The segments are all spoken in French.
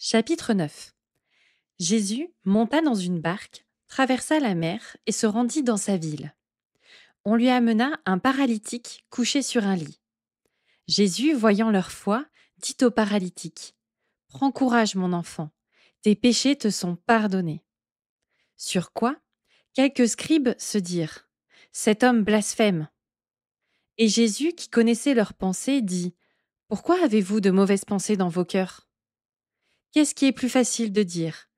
Chapitre 9. Jésus monta dans une barque, traversa la mer et se rendit dans sa ville. On lui amena un paralytique couché sur un lit. Jésus, voyant leur foi, dit au paralytique : « Prends courage, mon enfant, tes péchés te sont pardonnés. » Sur quoi quelques scribes se dirent : « Cet homme blasphème. » Et Jésus, qui connaissait leurs pensées, dit : « Pourquoi avez-vous de mauvaises pensées dans vos cœurs ? Qu'est-ce qui est plus facile de dire :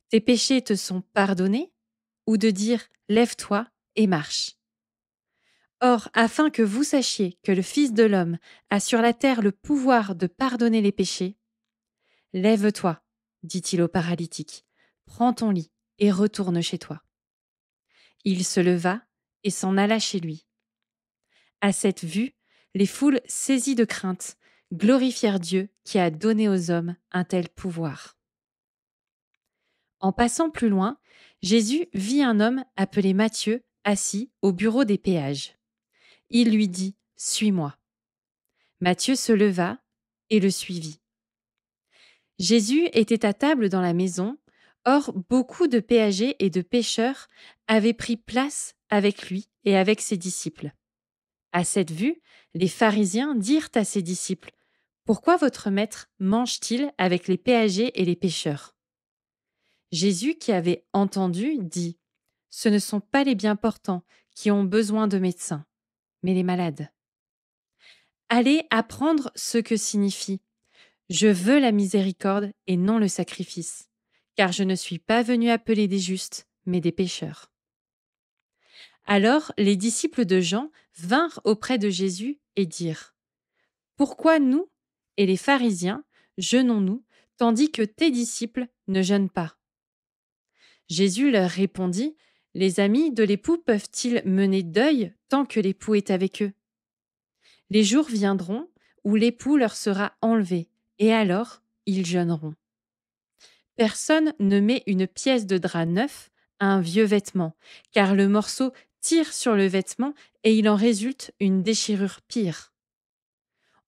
tes péchés te sont pardonnés, ou de dire : lève-toi et marche ? Or, afin que vous sachiez que le Fils de l'homme a sur la terre le pouvoir de pardonner les péchés, lève-toi, dit-il au paralytique, prends ton lit et retourne chez toi. Il se leva et s'en alla chez lui. À cette vue, les foules, saisies de crainte, glorifièrent Dieu qui a donné aux hommes un tel pouvoir. En passant plus loin, Jésus vit un homme appelé Matthieu assis au bureau des péages. Il lui dit : « Suis-moi. » Matthieu se leva et le suivit. Jésus était à table dans la maison. Or, beaucoup de péagers et de pêcheurs avaient pris place avec lui et avec ses disciples. À cette vue, les pharisiens dirent à ses disciples : « Pourquoi votre maître mange-t-il avec les péagers et les pêcheurs ?» Jésus, qui avait entendu, dit : « Ce ne sont pas les bien portants qui ont besoin de médecins, mais les malades. Allez apprendre ce que signifie : je veux la miséricorde et non le sacrifice, car je ne suis pas venu appeler des justes, mais des pécheurs. » Alors les disciples de Jean vinrent auprès de Jésus et dirent : « Pourquoi nous et les pharisiens jeûnons-nous, tandis que tes disciples ne jeûnent pas ? » Jésus leur répondit : « Les amis de l'époux peuvent-ils mener deuil tant que l'époux est avec eux ? Les jours viendront où l'époux leur sera enlevé, et alors ils jeûneront. Personne ne met une pièce de drap neuf à un vieux vêtement, car le morceau tire sur le vêtement et il en résulte une déchirure pire.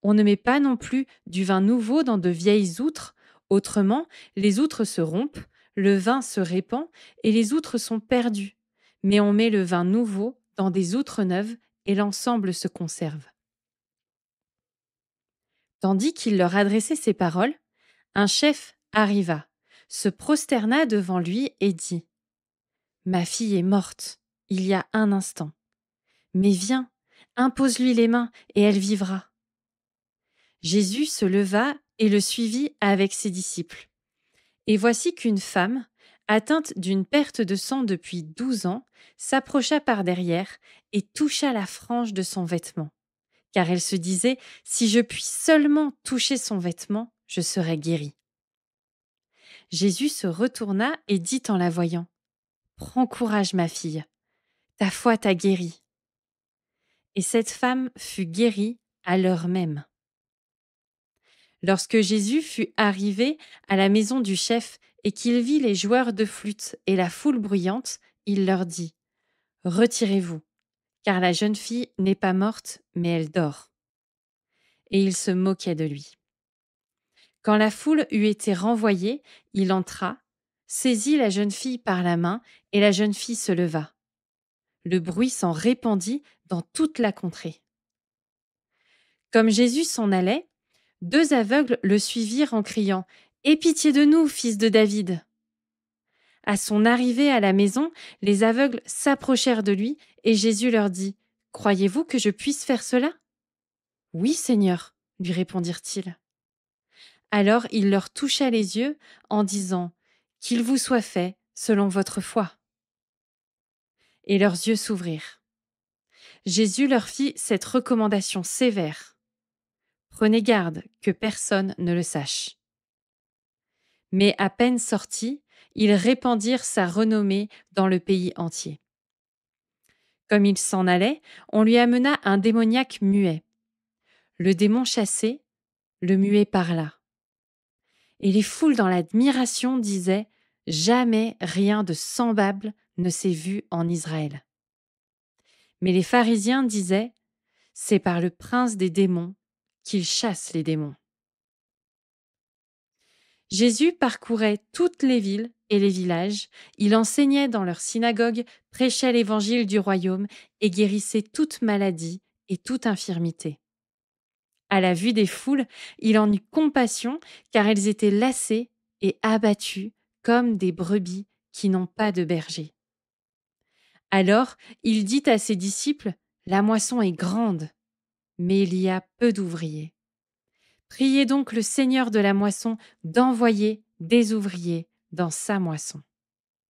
On ne met pas non plus du vin nouveau dans de vieilles outres, autrement les outres se rompent, le vin se répand et les outres sont perdues. Mais on met le vin nouveau dans des outres neuves et l'ensemble se conserve. » Tandis qu'il leur adressait ces paroles, un chef arriva, se prosterna devant lui et dit : « Ma fille est morte il y a un instant. Mais viens, impose-lui les mains et elle vivra. » Jésus se leva et le suivit avec ses disciples. Et voici qu'une femme, atteinte d'une perte de sang depuis 12 ans, s'approcha par derrière et toucha la frange de son vêtement. Car elle se disait : si je puis seulement toucher son vêtement, je serai guérie. Jésus se retourna et dit en la voyant : « Prends courage, ma fille, ta foi t'a guérie. » Et cette femme fut guérie à l'heure même. Lorsque Jésus fut arrivé à la maison du chef et qu'il vit les joueurs de flûte et la foule bruyante, il leur dit : « Retirez-vous, car la jeune fille n'est pas morte, mais elle dort. » Et il se moquait de lui. Quand la foule eut été renvoyée, il entra, saisit la jeune fille par la main, et la jeune fille se leva. Le bruit s'en répandit dans toute la contrée. Comme Jésus s'en allait, 2 aveugles le suivirent en criant : « Aie pitié de nous, fils de David !» À son arrivée à la maison, les aveugles s'approchèrent de lui, et Jésus leur dit : « Croyez-vous que je puisse faire cela ? » ?»« Oui, Seigneur, » lui répondirent-ils. Alors il leur toucha les yeux en disant : « Qu'il vous soit fait selon votre foi. » Et leurs yeux s'ouvrirent. Jésus leur fit cette recommandation sévère : « Prenez garde que personne ne le sache. » Mais à peine sortis, ils répandirent sa renommée dans le pays entier. Comme il s'en allait, on lui amena un démoniaque muet. Le démon chassé, le muet parla. Et les foules dans l'admiration disaient : « Jamais rien de semblable ne s'est vu en Israël. » Mais les pharisiens disaient : « C'est par le prince des démons qu'il chasse les démons. » Jésus parcourait toutes les villes et les villages, il enseignait dans leurs synagogues, prêchait l'évangile du royaume et guérissait toute maladie et toute infirmité. À la vue des foules, il en eut compassion car elles étaient lassées et abattues comme des brebis qui n'ont pas de berger. Alors il dit à ses disciples, la moisson est grande, mais il y a peu d'ouvriers. Priez donc le Seigneur de la moisson d'envoyer des ouvriers dans sa moisson.